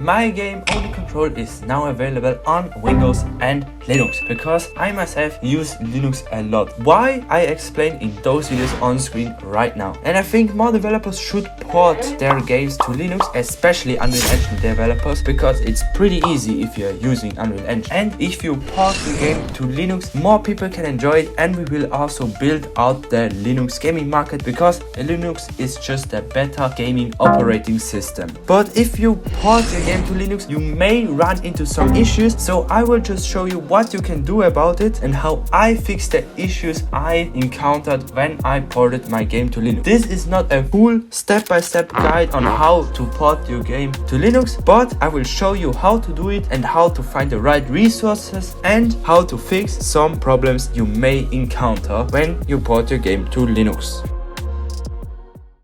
My game Only Control is now available on Windows and Linux because I myself use Linux a lot. Why? I explain in those videos on screen right now. And I think more developers should port their games to Linux, especially Unreal Engine developers, because it's pretty easy if you're using Unreal Engine. And if you port the game to Linux, more people can enjoy it, and we will also build out the Linux gaming market because Linux is just a better gaming operating system. But if you port your game to Linux, you may run into some issues, so I will just show you what you can do about it and how I fixed the issues I encountered when I ported my game to Linux. This is not a full step-by-step guide on how to port your game to Linux, but I will show you how to do it and how to find the right resources and how to fix some problems you may encounter when you port your game to Linux.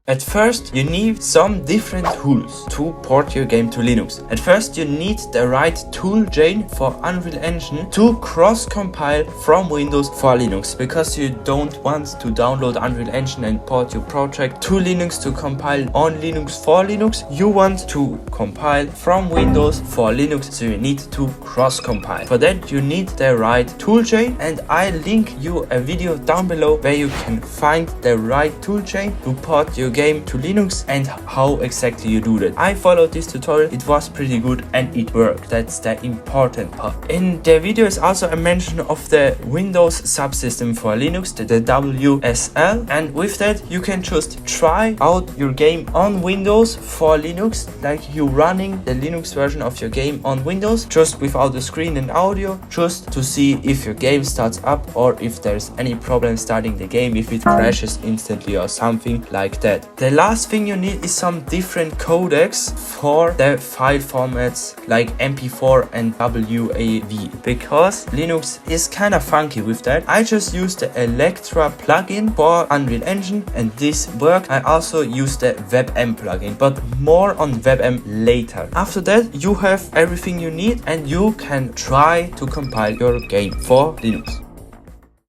At first, you need some different tools to port your game to Linux. At first, you need the right tool chain for Unreal Engine to cross-compile from Windows for Linux, because you don't want to download Unreal Engine and port your project to Linux to compile on Linux for Linux. You want to compile from Windows for Linux, so you need to cross-compile. For that, you need the right tool chain, and I link you a video down below where you can find the right tool chain to port your game to Linux and how exactly you do that. I followed this tutorial, it was pretty good and it worked. That's the important part. In the video is also a mention of the Windows subsystem for Linux, the WSL, and with that you can just try out your game on Windows for Linux, like you running the Linux version of your game on Windows, just without the screen and audio, just to see if your game starts up or if there's any problem starting the game, if it crashes instantly or something like that. The last thing you need is some different codecs for the file formats like MP4 and WAV, because Linux is kind of funky with that. I just used the Electra plugin for Unreal Engine and this worked. I also used the WebM plugin, but more on WebM later. After that, you have everything you need and you can try to compile your game for Linux.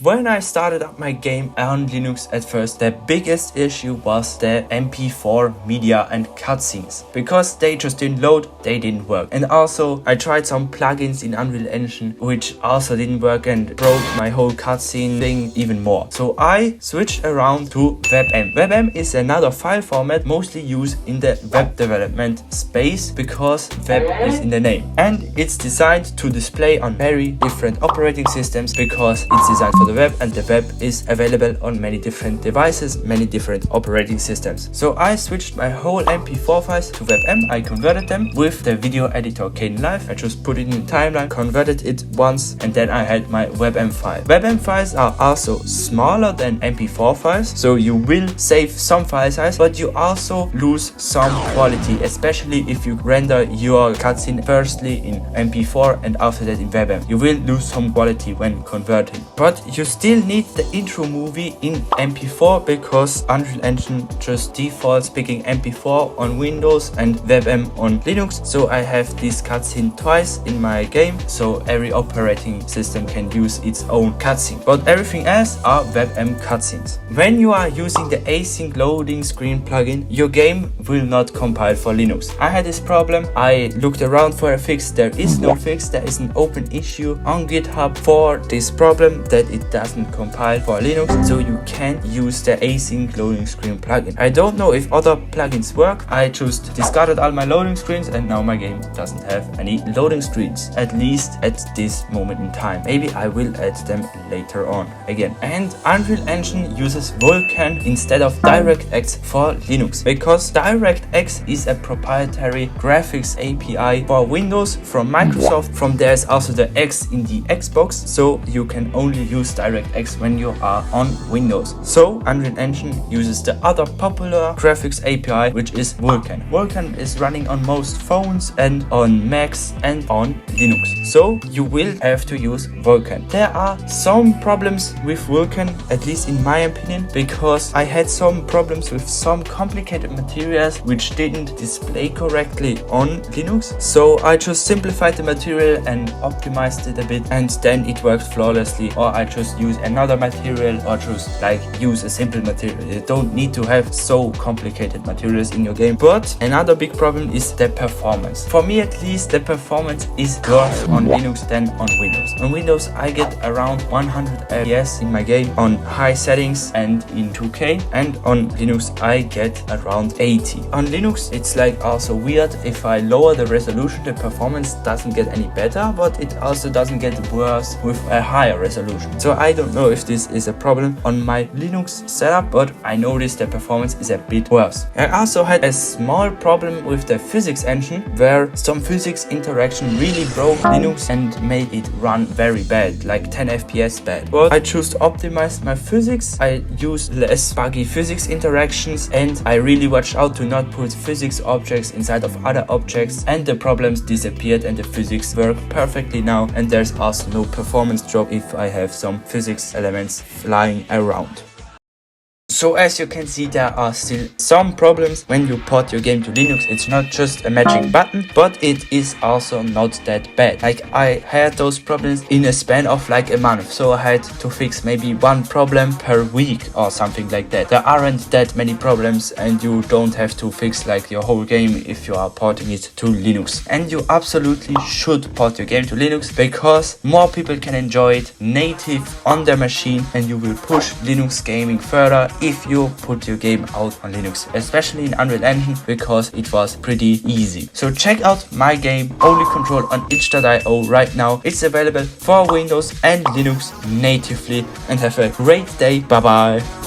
When I started up my game on Linux at first, the biggest issue was the MP4 media and cutscenes, because they just didn't load, they didn't work. And also I tried some plugins in Unreal Engine which also didn't work and broke my whole cutscene thing even more. So I switched around to WebM. WebM is another file format mostly used in the web development space because web is in the name. And it's designed to display on very different operating systems because it's designed for the web, and the web is available on many different devices, many different operating systems. So I switched my whole MP4 files to WebM. I converted them with the video editor Kdenlive. I just put it in the timeline, converted it once, and then I had my WebM file. WebM files are also smaller than MP4 files, so you will save some file size, but you also lose some quality, especially if you render your cutscene firstly in MP4 and after that in WebM. You will lose some quality when converting, but you still need the intro movie in MP4 because Unreal Engine just defaults picking MP4 on Windows and WebM on Linux. So I have this cutscene twice in my game, so every operating system can use its own cutscene, but everything else are WebM cutscenes. When you are using the async loading screen plugin, your game will not compile for Linux. I had this problem, I looked around for a fix, there is no fix. There is an open issue on GitHub for this problem that it doesn't compile for Linux, so you can't use the async loading screen plugin. I don't know if other plugins work. I just discarded all my loading screens and now my game doesn't have any loading screens, at least at this moment in time. Maybe I will add them later on again. And Unreal Engine uses Vulkan instead of DirectX for Linux, because DirectX is a proprietary graphics API for Windows from Microsoft. From there is also the X in the Xbox, so you can only use DirectX when you are on Windows. So Unreal Engine uses the other popular graphics API, which is Vulkan. Vulkan is running on most phones and on Macs and on Linux, so you will have to use Vulkan. There are some problems with Vulkan, at least in my opinion, because I had some problems with some complicated materials which didn't display correctly on Linux. So I just simplified the material and optimized it a bit, and then it worked flawlessly. Or I just just use another material or just like use a simple material. You don't need to have so complicated materials in your game. But another big problem is the performance. For me at least, the performance is worse on Linux than on Windows. On Windows I get around 100 FPS in my game on high settings and in 2K, and on Linux I get around 80. On Linux it's like also weird. If I lower the resolution, the performance doesn't get any better, but it also doesn't get worse with a higher resolution. So I don't know if this is a problem on my Linux setup, but I noticed the performance is a bit worse. I also had a small problem with the physics engine, where some physics interaction really broke Linux and made it run very bad, like 10 FPS bad. But I chose to optimize my physics. I use less buggy physics interactions, and I really watched out to not put physics objects inside of other objects, and the problems disappeared and the physics work perfectly now, and there's also no performance drop if I have some physics elements flying around. So as you can see, there are still some problems when you port your game to Linux. It's not just a magic button, but it is also not that bad. Like, I had those problems in a span of like a month, so I had to fix maybe one problem per week or something like that. There aren't that many problems, and you don't have to fix like your whole game if you are porting it to Linux. And you absolutely should port your game to Linux, because more people can enjoy it native on their machine, and you will push Linux gaming further if you put your game out on Linux, especially in Unreal Engine, because it was pretty easy. So check out my game Only Control on itch.io right now. It's available for Windows and Linux natively, and have a great day. Bye bye.